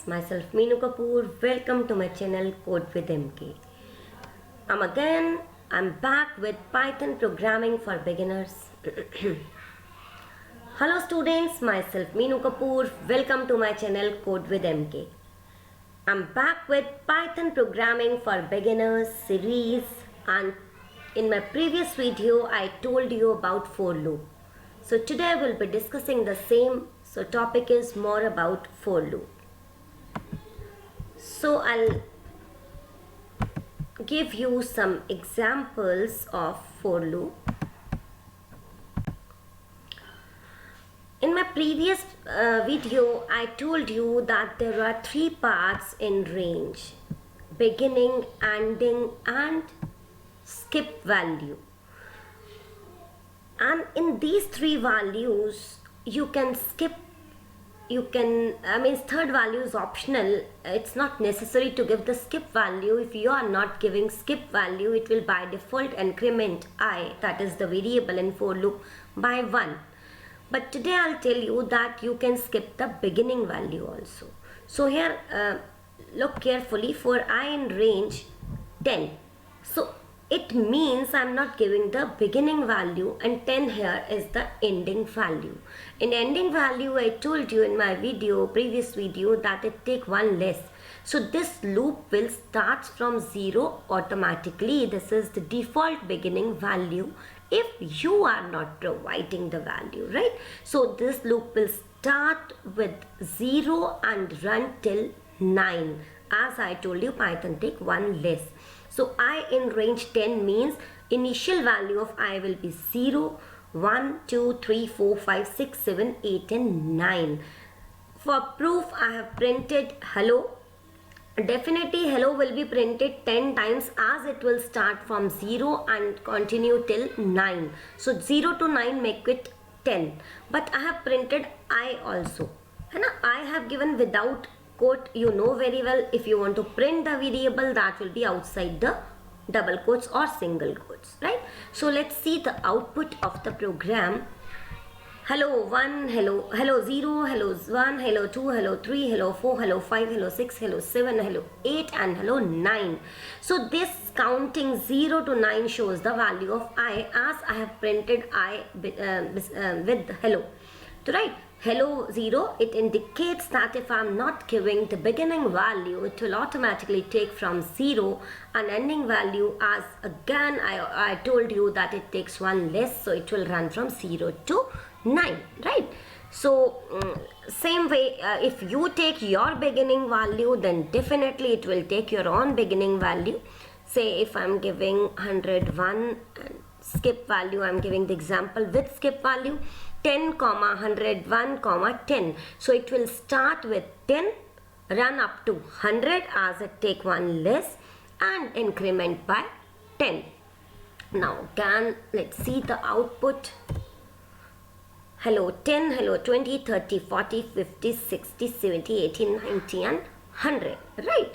myself Meenu Kapoor. Welcome to my channel Code with MK. I'm back with Python programming for beginners. Hello students, myself Meenu Kapoor. Welcome to my channel Code with MK. I'm back with Python programming for beginners series, and in my previous video I told you about for loop. So today we'll be discussing the same. So topic is more about for loop. So I'll give you some examples of for loop. In my previous video I told you that there are three parts in range: beginning, ending and skip value. And in these three values you can skip, third value is optional. It's not necessary to give the skip value. If you are not giving skip value, it will by default increment I, that is the variable in for loop, by 1. But today I'll tell you that you can skip the beginning value also. So here look carefully, for I in range 10. So it means I'm not giving the beginning value, and 10 here is the ending value. In ending value, I told you in my previous video, that it take 1 less. So this loop will start from 0 automatically. This is the default beginning value if you are not providing the value, right? So this loop will start with 0 and run till 9. As I told you, Python take 1 less. So I in range 10 means initial value of I will be 0, 1, 2, 3, 4, 5, 6, 7, 8 and 9. For proof I have printed hello. Definitely hello will be printed 10 times, as it will start from 0 and continue till 9. So 0 to 9 make it 10. But I have printed I also. And I have given without quote. You know very well, if you want to print the variable, that will be outside the double quotes or single quotes, right? So let's see the output of the program. Hello 1, hello 0, hello 1, hello 2, hello 3, hello 4, hello 5, hello 6, hello 7, hello 8 and hello 9. So this counting 0 to 9 shows the value of I, as I have printed I with hello. So right, hello 0, it indicates that if I am not giving the beginning value, it will automatically take from 0, and ending value, as again I told you that it takes 1 less, so it will run from 0 to 9, right? So same way, if you take your beginning value, then definitely it will take your own beginning value. Say if I am giving 101 and skip value, I am giving the example with skip value 10, 101, 10. So it will start with 10, run up to 100 as it take 1 less, and increment by 10. Now let's see the output. Hello 10, hello 20, 30, 40, 50, 60, 70, 80, 90 and 100, right?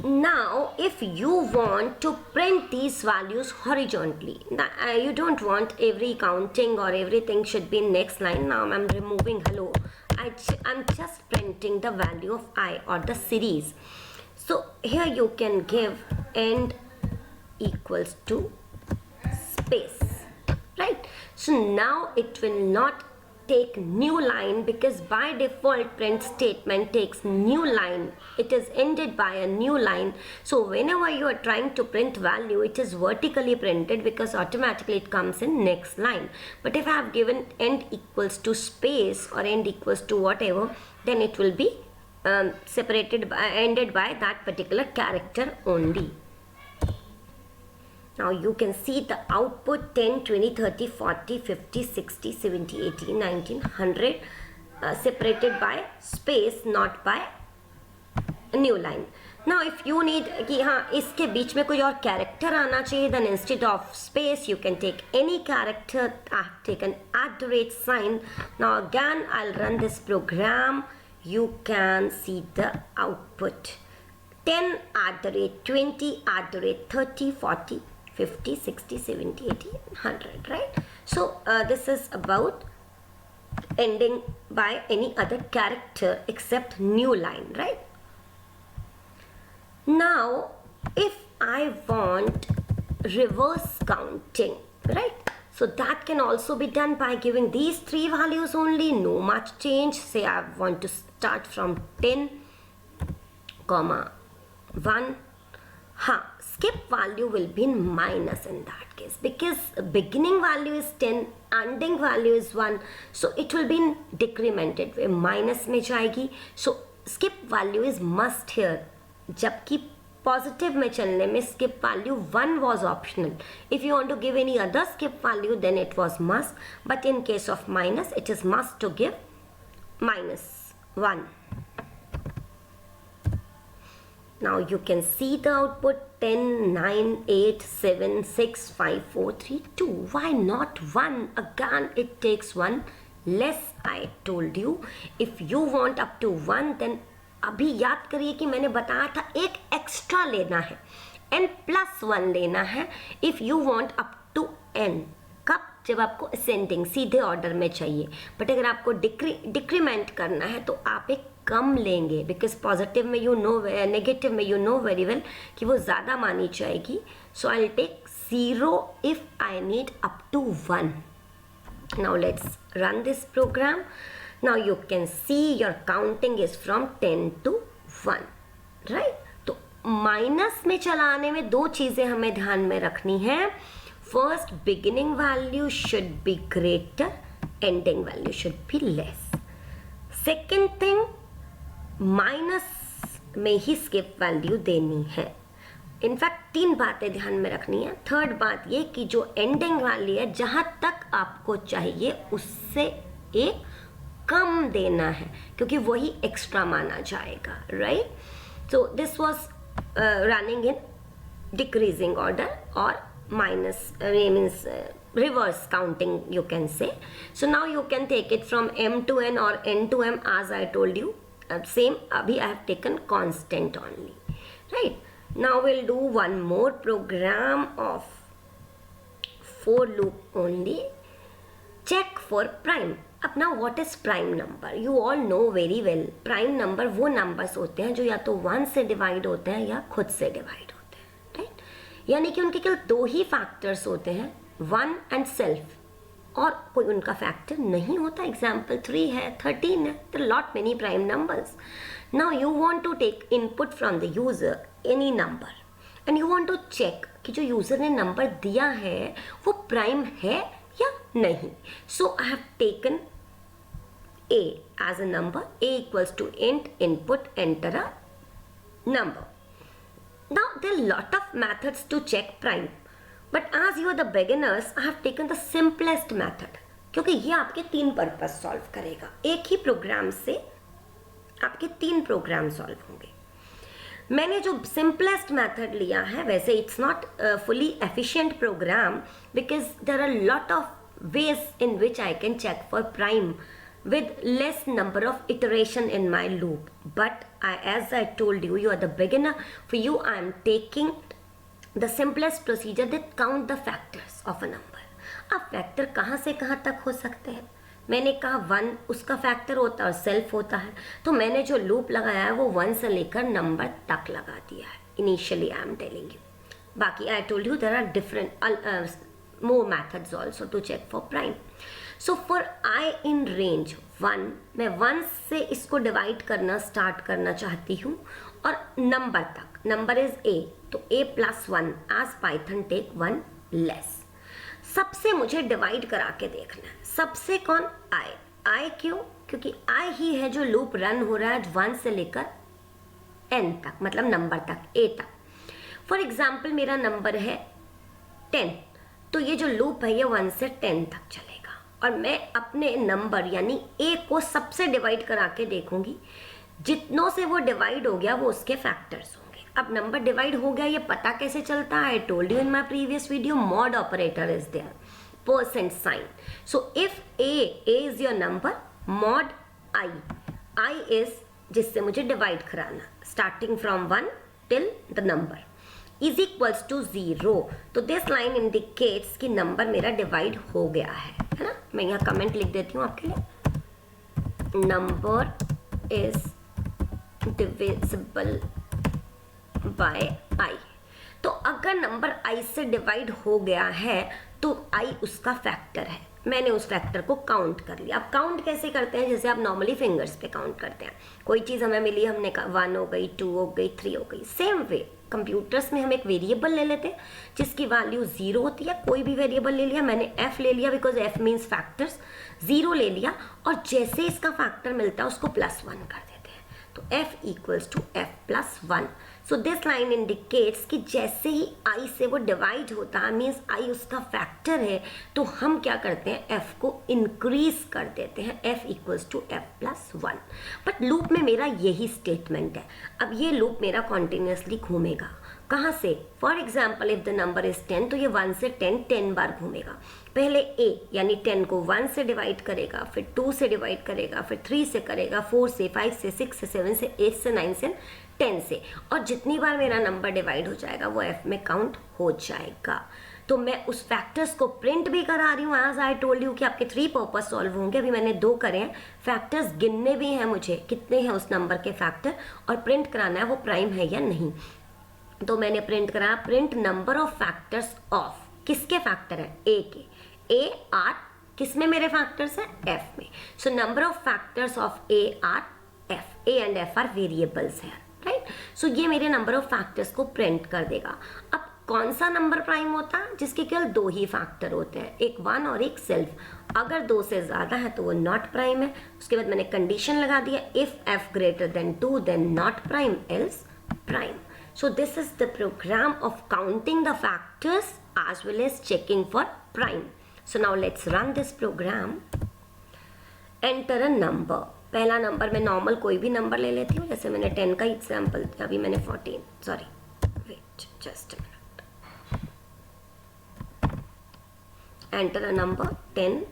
Now if you want to print these values horizontally, you don't want every counting or everything should be in next line. Now I'm removing hello. I'm just printing the value of I or the series. So here you can give end equals to space, right? So now it will not take new line, because by default print statement takes new line. It is ended by a new line. So whenever you are trying to print value, it is vertically printed, because automatically it comes in next line. But if I have given end equals to space or end equals to whatever, then it will be ended by that particular character only. Now you can see the output 10, 20, 30, 40, 50, 60, 70, 80, 90, 100 separated by space, not by a new line. Now if you need कि हाँ इसके बीच में कोई और character आना चाहिए, then instead of space you can take any character. I have taken @sign. Now again I'll run this program. You can see the output. 10 @20 @30 40 50, 60, 70, 80, 100, right? So this is about ending by any other character except new line, right? Now if I want reverse counting, right, so that can also be done by giving these three values only, no much change. Say I want to start from 10, 1. Skip value will be in minus in that case, because beginning value is 10, ending value is 1, so it will be in decremented way, minus में जाएगी. So skip value is must here, जबकि positive में चलने में skip value 1 was optional. If you want to give any other skip value then it was must, but in case of minus it is must to give -1. Now you can see the output 10, 9, 8, 7, 6, 5, 4, 3, 2. Why not 1? Again it takes 1 less. I told you if you want up to 1 then अभी याद करिए कि मैंने बताया था एक extra लेना है, n+1 लेना है if you want up to n. कब? जब आपको असेंडिंग सीधे ऑर्डर में चाहिए. बट अगर आपको डिक्रीमेंट करना है तो आप एक कम लेंगे, बिकॉज पॉजिटिव में यू नो, नेगेटिव में यू नो वेरी वेल कि वो ज़्यादा मानी जाएगी. So I will take 0 if I need up to 1. Now let's run this program. Now you can see your counting is from 10 to 1, right? तो minus में चलाने में दो चीज़ें हमें ध्यान में रखनी है. First, beginning value should be greater, ending value should be less. Second thing, minus में ही स्किप वैल्यू देनी है. इनफैक्ट 3 बातें ध्यान में रखनी है. थर्ड बात ये कि जो एंडिंग वैल्यू है जहाँ तक आपको चाहिए उससे एक कम देना है, क्योंकि वही एक्स्ट्रा माना जाएगा, right? So this was running in decreasing order और minus means reverse counting you can say. So now you can take it from m to n or n to m as I told you. Same abhi I have taken constant only, right? Now we'll do one more program of for loop only. Check for prime. अब now what is prime number? You all know very well. Prime number वो numbers होते हैं जो या तो 1 से divide होते हैं या खुद से divide होते हैं, right? यानी कि उनके केवल 2 ही factors होते हैं, 1 and self, और कोई उनका फैक्टर नहीं होता. एग्जाम्पल 3 है, 13 है. there are lot many prime numbers. Now you want to take input from the user any number and you want to check कि जो यूज़र ने नंबर दिया है वो प्राइम है या नहीं. So I have taken a as a number. A equals to int input, enter a number. Now there are lot of methods to check prime, but as you are the beginners I have taken the simplest method, क्योंकि ये आपके 3 purpose solve करेगा. एक ही programme से आपके 3 programme solve होंगे. मैंने जो सिंपलेस्ट मेथड लिया है, वैसे it's not fully efficient program because there are lot of ways in which I can check for prime with less number of iteration in my loop. But as I told you, you are the beginner. For you I am taking the simplest procedure that count the factors of a number. अब factor कहाँ से कहाँ तक हो सकते हैं? मैंने कहा 1 उसका फैक्टर होता है और सेल्फ होता है, तो मैंने जो लूप लगाया है वो 1 से लेकर नंबर तक लगा दिया है. Initially I am telling you. बाकी I told you there are different more methods also to check for prime. So for I in range 1, मैं 1 से इसको डिवाइड करना स्टार्ट करना चाहती हूँ और नंबर तक. नंबर इज a, तो a plus 1 as Python take 1 less. सबसे मुझे डिवाइड करा के देखना है. सबसे कौन? I क्यों? क्योंकि I ही है जो लूप रन हो रहा है 1 से लेकर n तक, मतलब नंबर तक, a तक. फॉर एग्जाम्पल मेरा नंबर है 10, तो ये जो लूप है ये 1 से 10 तक चलेगा और मैं अपने नंबर यानी a को सबसे डिवाइड करा के देखूंगी. जितनों से वो डिवाइड हो गया वो उसके फैक्टर्स होंगे. अब नंबर डिवाइड हो गया ये पता कैसे चलता है? I told you in my previous video, mod operator is there, percent sign. So if a is your number, mod i is जिससे मुझे डिवाइड कराना, starting from 1 till the number is equals to 0. तो this line indicates कि number मेरा divide हो गया है ना. मैं यहाँ कमेंट लिख देती हूँ आपके लिए. number is divisible by I। तो अगर नंबर i से डिवाइड हो गया है तो i उसका फैक्टर है, मैंने उस फैक्टर को काउंट कर लिया। अब काउंट कैसे करते हैं, जैसे आप नॉर्मली फिंगर्स पे काउंट करते हैं। कोई चीज़ हमें मिली, हमने कहा 1 हो गई, 2 हो गई, 3 हो गई। सेम वे कंप्यूटर्स में हम एक वेरिएबल ले लेते हैं जिसकी वैल्यू 0 होती है। कोई भी वेरिएबल ले लिया, मैंने f ले लिया बिकॉज f मीन्स फैक्टर्स, 0 ले लिया और जैसे इसका फैक्टर मिलता है उसको +1 कर देते हैं। तो f equals to f+1। So this line indicates कि जैसे ही i से वो डिवाइड होता है, मीन्स i उसका फैक्टर है, तो हम क्या करते हैं, f को इंक्रीज कर देते हैं, f equals to f+1। But loop में मेरा यही स्टेटमेंट है। अब ये लूप मेरा कॉन्टिन्यूसली घूमेगा। कहाँ से? For example if the number is 10, तो ये 1 से 10 बार घूमेगा। पहले a यानी 10 को 1 से डिवाइड करेगा, फिर 2 से डिवाइड करेगा, फिर 3 से करेगा, 4 से, 5 से, 6 से, 7 से, 8 से, 9 से, 10 से, और जितनी बार मेरा नंबर डिवाइड हो जाएगा वो f में काउंट हो जाएगा। तो मैं उस फैक्टर्स को प्रिंट भी करा रही हूँ। एज आई टोल्ड यू कि आपके 3 पर्पज सॉल्व होंगे। अभी मैंने 2 करे हैं। फैक्टर्स गिनने भी हैं मुझे, कितने हैं उस नंबर के फैक्टर, और प्रिंट कराना है वो प्राइम है या नहीं। तो मैंने प्रिंट कराया, print number of factors of, किसके फैक्टर है, a के। a आर किस में मेरे फैक्टर्स हैं, f में। So number of factors of a are f, a and f are variables हैं, राइट। सो ये मेरे नंबर ऑफ फैक्टर्स को प्रिंट कर देगा। अब कौन सा नंबर प्राइम होता है, जिसके केवल 2 ही फैक्टर होते हैं, एक 1 और एक सेल्फ। अगर 2 से ज़्यादा है तो वो नॉट प्राइम है। उसके बाद मैंने कंडीशन लगा दिया, if f greater than 2 then not prime, else prime. So this is the program of counting the factors as well as checking for prime. So now let's run this program. Enter a number. पहला number मैं normal कोई भी number ले लेती हूँ, जैसे मैंने 10 का एग्जाम्पल दिया, अभी मैंने 14, sorry wait just a minute. Enter a number 10।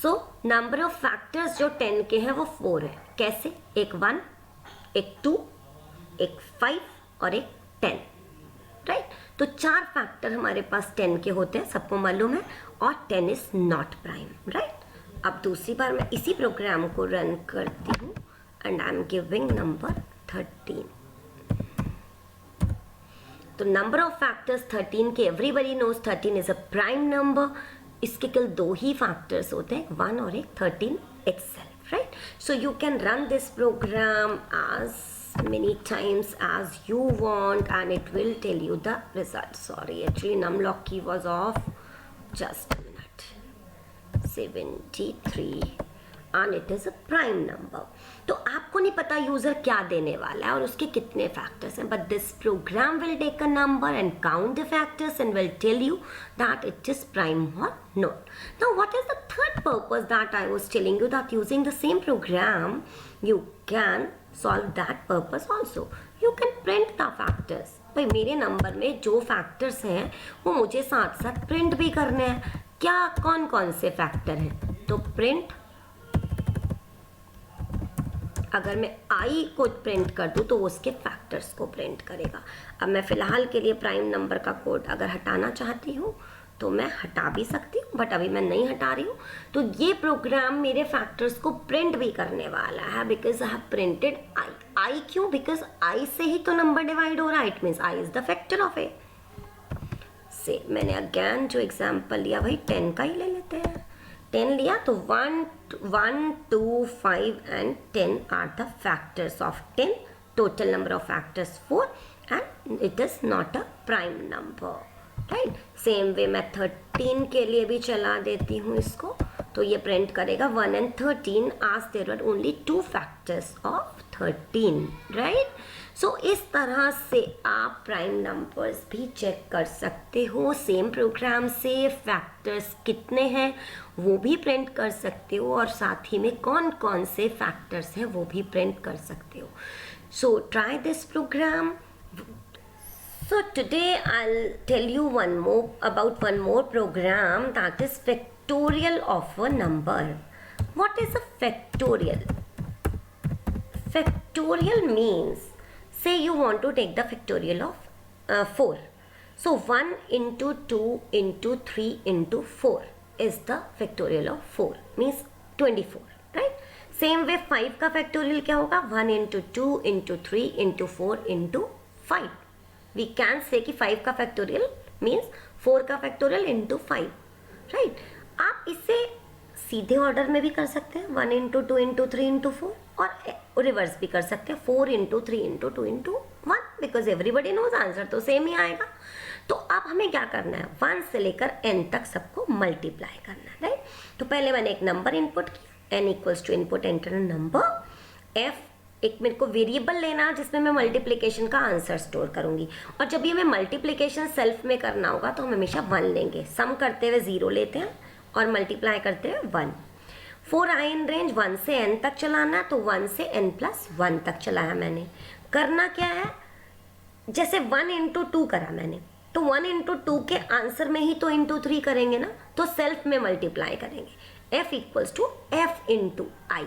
So number of factors जो 10 के हैं वो 4 है। कैसे? एक 1, एक 2, एक 5 और एक 10, राइट। तो 4 फैक्टर हमारे पास 10 के होते हैं, सबको मालूम है, और 10 इज नॉट प्राइम, राइट। अब दूसरी बार मैं इसी प्रोग्राम को रन करती हूँ and I am giving number 13। तो नंबर ऑफ फैक्टर्स 13 के, everybody knows 13 is a prime number. इसके केवल 2 ही फैक्टर्स होते हैं, 1 और एक 13 itself, right? So you can run this program as many times as you want and it will tell you the result. Sorry, actually numlock key was off. Just a minute. 73 and it is a prime number. तो आपको नहीं पता user क्या देने वाला है और उसके कितने फैक्टर्स हैं, but this program will take a number and count the factors and will tell you that it is prime और not. Now what is the third purpose that I was telling you, that using the same program you can solve that purpose also. You can print the factors. भाई मेरे number में जो factors हैं वो मुझे साथ साथ प्रिंट भी करने हैं. क्या कौन कौन से फैक्टर हैं? तो प्रिंट, अगर मैं i को प्रिंट कर दूं तो उसके फैक्टर्स को प्रिंट करेगा. अब मैं फिलहाल के लिए प्राइम नंबर का कोड अगर हटाना चाहती हूँ तो मैं हटा भी सकती हूँ, बट अभी मैं नहीं हटा रही हूँ. तो ये प्रोग्राम मेरे फैक्टर्स को प्रिंट भी करने वाला है बिकॉज आई हैव प्रिंटेड आई. क्यों? बिकॉज आई से ही तो नंबर डिवाइड हो रहा है. It means I is the factor of A. से मैंने अगेन जो एग्जाम्पल लिया भाई 10 का ही ले लेते हैं. 10 लिया तो 1, 2, 5 and 10 are the factors of 10. Total number of factors 4 and it is not a prime number, right. Same way मैं 13 के लिए भी चला देती हूँ इसको, तो ये प्रिंट करेगा 1 and 13 as there are only 2 factors of 13, right. सो इस तरह से आप प्राइम नंबर्स भी चेक कर सकते हो सेम प्रोग्राम से. फैक्टर्स कितने हैं वो भी प्रिंट कर सकते हो और साथ ही में कौन कौन से फैक्टर्स हैं वो भी प्रिंट कर सकते हो. So try this program. So today I'll tell you about one more program, that is factorial of a number. What is a factorial? Factorial means, say you want to take the factorial of 4. So 1 into 2 into 3 into 4 is the factorial of 4, means 24, right? Same way 5 का factorial क्या होगा, 1 into 2 into 3 into 4 into 5. We can say कि 5 का factorial means 4 का factorial into 5, right. आप इसे सीधे order में भी कर सकते हैं, 1 इंटू 2 इंटू 3 इंटू 4, और रिवर्स भी कर सकते हैं, 4 into 3 into 2 into 1, because everybody knows answer तो सेम ही आएगा. तो अब हमें क्या करना है, 1 से लेकर n तक सबको मल्टीप्लाई करना है, राइट. तो पहले मैंने एक नंबर इनपुट किया, n equals to input enter number, f एक मेरे को वेरिएबल लेना जिसमें मैं मल्टीप्लिकेशन का आंसर स्टोर करूंगी. और जब ये मैं मल्टीप्लिकेशन सेल्फ में करना होगा तो हम हमेशा 1 लेंगे, सम करते हुए 0 लेते हैं और मल्टीप्लाई करते हुए 1. 4 आई इन रेंज 1 से n तक चलाना, तो 1 से n प्लस 1 तक चलाया मैंने. करना क्या है, जैसे 1 इंटू 2 करा मैंने, तो 1 इंटू 2 के आंसर में ही तो इंटू 3 करेंगे ना, तो सेल्फ में मल्टीप्लाई करेंगे. f equals to f into I.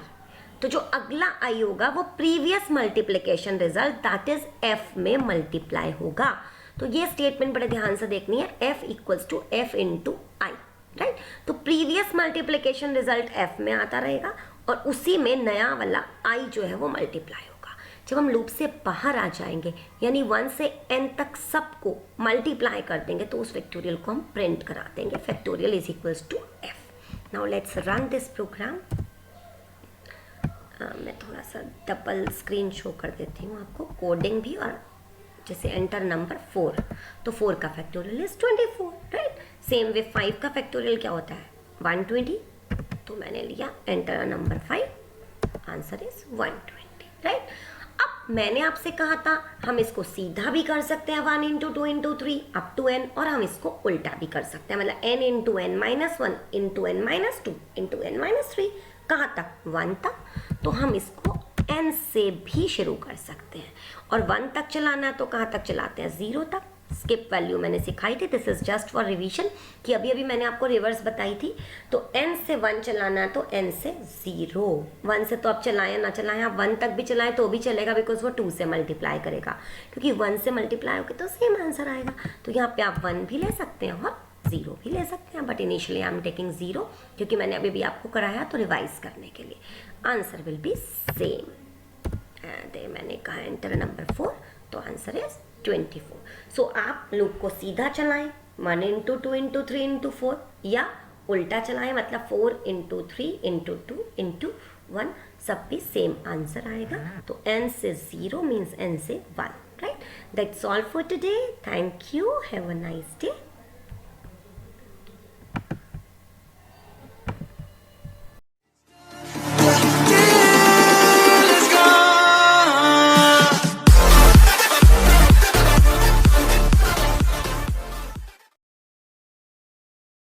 तो जो अगला आई होगा वो previous multiplication result that is f में मल्टीप्लाई होगा. तो ये स्टेटमेंट बड़े ध्यान से देखनी है, f equals to f into i, right. तो प्रीवियस मल्टीप्लिकेशन रिजल्ट f में आता रहेगा और उसी में नया वाला i जो है वो मल्टीप्लाई होगा. जब हम लूप से बाहर आ जाएंगे यानी 1 से n तक सबको मल्टीप्लाई कर देंगे तो उस फैक्टोरियल को हम प्रिंट करा देंगे, factorial is equals to f. Now let's run this program. मैं थोड़ा सा डबल स्क्रीन शो कर देती हूँ आपको, कोडिंग भी, और जैसे एंटर नंबर 4, तो 4 का factorial is 24, right. Same way 5 का फैक्टोरियल क्या होता है, 120, तो मैंने लिया enter number 5, answer is 120, right. अब मैंने आपसे कहा था हम इसको सीधा भी कर सकते हैं, 1 into 2 into 3 up to n, और हम इसको उल्टा भी कर सकते हैं, मतलब n into n minus 1 into n minus 2 into n minus 3, कहाँ तक, 1 तक. तो हम इसको n से भी शुरू कर सकते हैं, और 1 तक चलाना है तो कहाँ तक चलाते हैं, 0 तक. स्किप वैल्यू मैंने सिखाई थी, this is just for revision, कि अभी अभी मैंने आपको रिवर्स बताई थी. तो n से 1 चलाना है तो n से 0. 1 से तो आप चलाएं ना चलाएं, आप 1 तक भी चलाएं तो भी चलेगा, बिकॉज वो 2 से मल्टीप्लाई करेगा, क्योंकि 1 से मल्टीप्लाई होकर तो सेम आंसर आएगा. तो यहाँ पे आप 1 भी ले सकते हैं और 0 भी ले सकते हैं, but initially I am taking 0, क्योंकि मैंने अभी भी आपको कराया तो रिवाइज करने के लिए. Answer will be same. मैंने कहा एंटर नंबर 4, तो आंसर इज 24. सो आप लूप को सीधा चलाएं, 1 इंटू 2 इंटू 3 इंटू 4, या उल्टा चलाएं, मतलब 4 इंटू 3 इंटू 2 इंटू 1, सब भी सेम आंसर आएगा. तो n से 0 मीन्स n से 1, right. That's all for today. Thank you. Have a nice day.